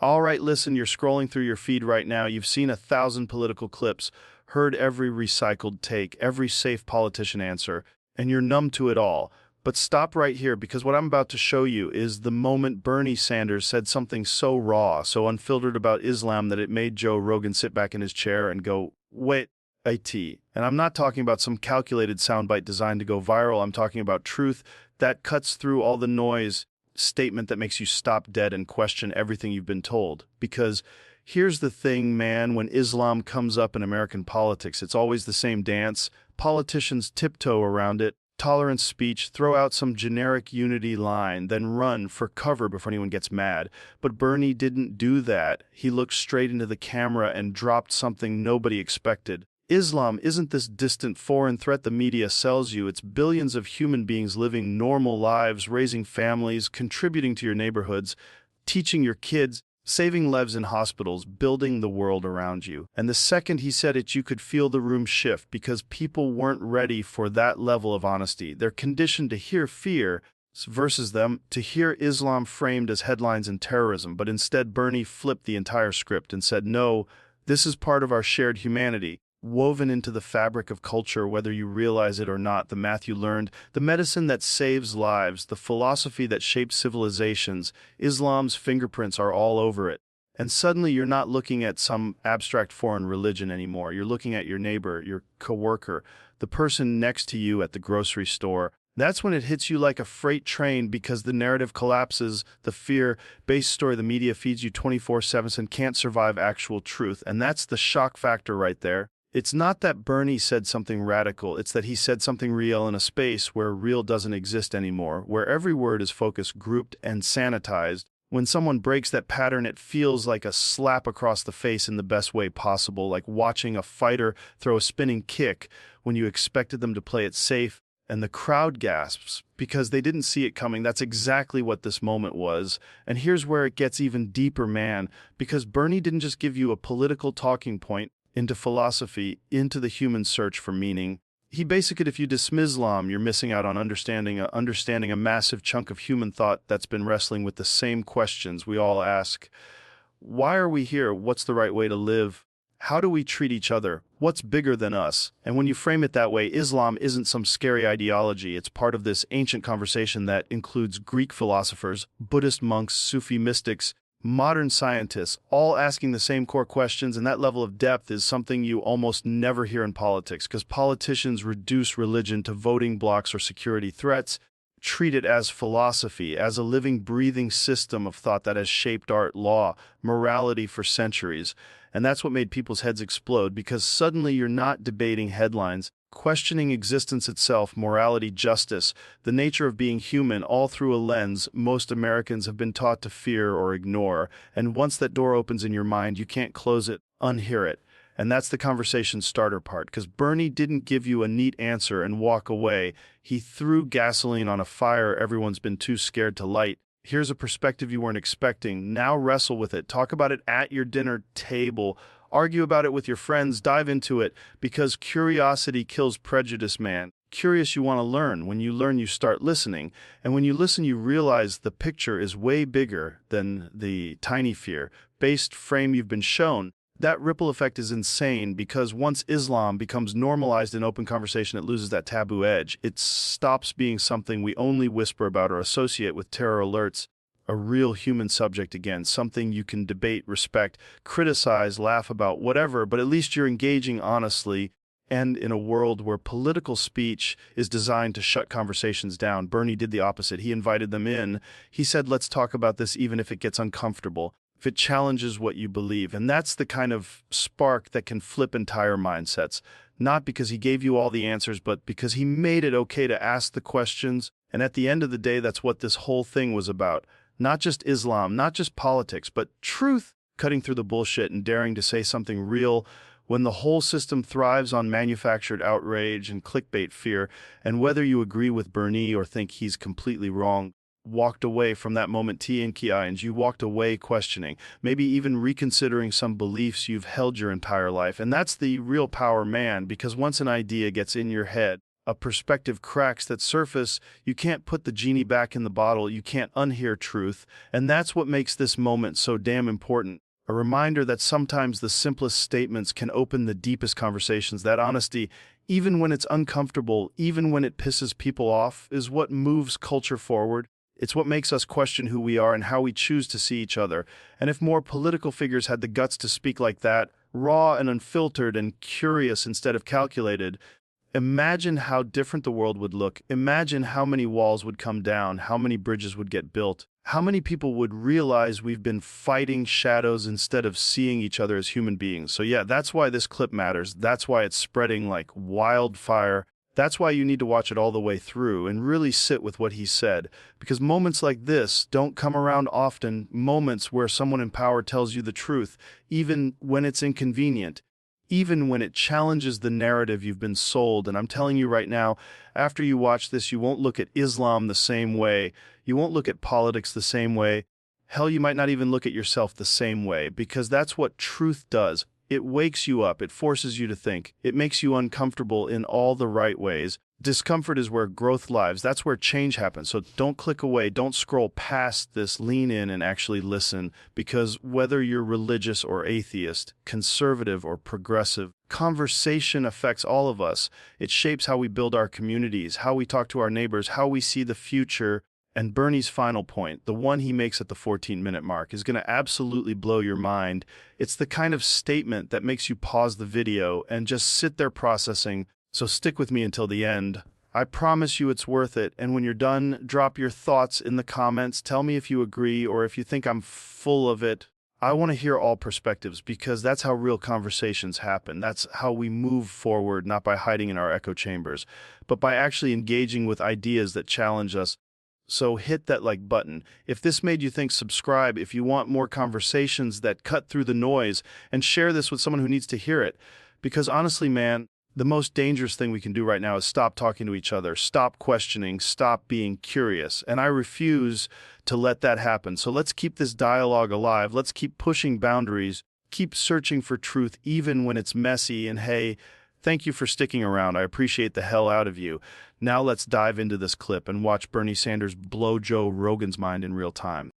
All right, listen, you're scrolling through your feed right now. You've seen 1,000 political clips, heard every recycled take, every safe politician answer, and you're numb to it all. But stop right here because what I'm about to show you is the moment Bernie Sanders said something so raw, so unfiltered about Islam that it made Joe Rogan sit back in his chair and go, wait, IT. And I'm not talking about some calculated soundbite designed to go viral. I'm talking about truth that cuts through all the noise, statement that makes you stop dead and question everything you've been told. Because here's the thing, man, when Islam comes up in American politics, it's always the same dance. Politicians tiptoe around it, tolerance speech, throw out some generic unity line, then run for cover before anyone gets mad. But Bernie didn't do that. He looked straight into the camera and dropped something nobody expected. Islam isn't this distant foreign threat the media sells you. It's billions of human beings living normal lives, raising families, contributing to your neighborhoods, teaching your kids, saving lives in hospitals, building the world around you. And the second he said it, you could feel the room shift because people weren't ready for that level of honesty. They're conditioned to hear fear versus them to hear Islam framed as headlines and terrorism. But instead, Bernie flipped the entire script and said, no, this is part of our shared humanity, woven into the fabric of culture, whether you realize it or not. The math you learned, the medicine that saves lives, the philosophy that shapes civilizations, Islam's fingerprints are all over it. And suddenly you're not looking at some abstract foreign religion anymore. You're looking at your neighbor, your coworker, the person next to you at the grocery store. That's when it hits you like a freight train because the narrative collapses, the fear-based story the media feeds you 24/7 and can't survive actual truth. And that's the shock factor right there. It's not that Bernie said something radical, it's that he said something real in a space where real doesn't exist anymore, where every word is focused, grouped, and sanitized. When someone breaks that pattern, it feels like a slap across the face in the best way possible, like watching a fighter throw a spinning kick when you expected them to play it safe, and the crowd gasps because they didn't see it coming. That's exactly what this moment was. And here's where it gets even deeper, man, because Bernie didn't just give you a political talking point into philosophy, into the human search for meaning. He basically, if you dismiss Islam, you're missing out on understanding a massive chunk of human thought that's been wrestling with the same questions we all ask. Why are we here? What's the right way to live? How do we treat each other? What's bigger than us? And when you frame it that way, Islam isn't some scary ideology. It's part of this ancient conversation that includes Greek philosophers, Buddhist monks, Sufi mystics, modern scientists, all asking the same core questions, and that level of depth is something you almost never hear in politics, because politicians reduce religion to voting blocks or security threats, treat it as philosophy, as a living, breathing system of thought that has shaped art, law, morality for centuries. And that's what made people's heads explode, because suddenly you're not debating headlines, questioning existence itself, morality, justice, the nature of being human, all through a lens most Americans have been taught to fear or ignore. And once that door opens in your mind, you can't close it, unhear it. And that's the conversation starter part, because Bernie didn't give you a neat answer and walk away. He threw gasoline on a fire everyone's been too scared to light. Here's a perspective you weren't expecting. Now wrestle with it. Talk about it at your dinner table. Argue about it with your friends, dive into it, because curiosity kills prejudice, man. Curious, you want to learn. When you learn, you start listening. And when you listen, you realize the picture is way bigger than the tiny fear-based frame you've been shown. That ripple effect is insane because once Islam becomes normalized in open conversation, it loses that taboo edge. It stops being something we only whisper about or associate with terror alerts. A real human subject again, something you can debate, respect, criticize, laugh about, whatever, but at least you're engaging honestly. And in a world where political speech is designed to shut conversations down, Bernie did the opposite. He invited them in. He said, let's talk about this even if it gets uncomfortable, if it challenges what you believe. And that's the kind of spark that can flip entire mindsets. Not because he gave you all the answers, but because he made it okay to ask the questions. And at the end of the day, that's what this whole thing was about. Not just Islam, not just politics, but truth, cutting through the bullshit and daring to say something real when the whole system thrives on manufactured outrage and clickbait fear. And whether you agree with Bernie or think he's completely wrong, walked away from that moment and you walked away questioning, maybe even reconsidering some beliefs you've held your entire life. And that's the real power, man, because once an idea gets in your head, a perspective cracks that surface. You can't put the genie back in the bottle, you can't unhear truth, and that's what makes this moment so damn important. A reminder that sometimes the simplest statements can open the deepest conversations. That honesty, even when it's uncomfortable, even when it pisses people off, is what moves culture forward. It's what makes us question who we are and how we choose to see each other. And if more political figures had the guts to speak like that, raw and unfiltered and curious instead of calculated, imagine how different the world would look. Imagine how many walls would come down, how many bridges would get built, how many people would realize we've been fighting shadows instead of seeing each other as human beings. So yeah, that's why this clip matters. That's why it's spreading like wildfire. That's why you need to watch it all the way through and really sit with what he said. Because moments like this don't come around often, moments where someone in power tells you the truth, even when it's inconvenient, even when it challenges the narrative you've been sold. And I'm telling you right now, after you watch this, you won't look at Islam the same way. You won't look at politics the same way. Hell, you might not even look at yourself the same way, because that's what truth does. It wakes you up. It forces you to think. It makes you uncomfortable in all the right ways. Discomfort is where growth lives. That's where change happens. So don't click away. Don't scroll past this. Lean in and actually listen, because whether you're religious or atheist, conservative or progressive, conversation affects all of us. It shapes how we build our communities, how we talk to our neighbors, how we see the future. And Bernie's final point, the one he makes at the 14-minute mark, is going to absolutely blow your mind. It's the kind of statement that makes you pause the video and just sit there processing. So stick with me until the end. I promise you it's worth it. And when you're done, drop your thoughts in the comments. Tell me if you agree or if you think I'm full of it. I want to hear all perspectives, because that's how real conversations happen. That's how we move forward, not by hiding in our echo chambers, but by actually engaging with ideas that challenge us. So hit that like button. If this made you think, subscribe if you want more conversations that cut through the noise, and share this with someone who needs to hear it. Because honestly, man, the most dangerous thing we can do right now is stop talking to each other, stop questioning, stop being curious. And I refuse to let that happen. So let's keep this dialogue alive. Let's keep pushing boundaries, keep searching for truth even when it's messy. And hey, thank you for sticking around. I appreciate the hell out of you. Now let's dive into this clip and watch Bernie Sanders blow Joe Rogan's mind in real time.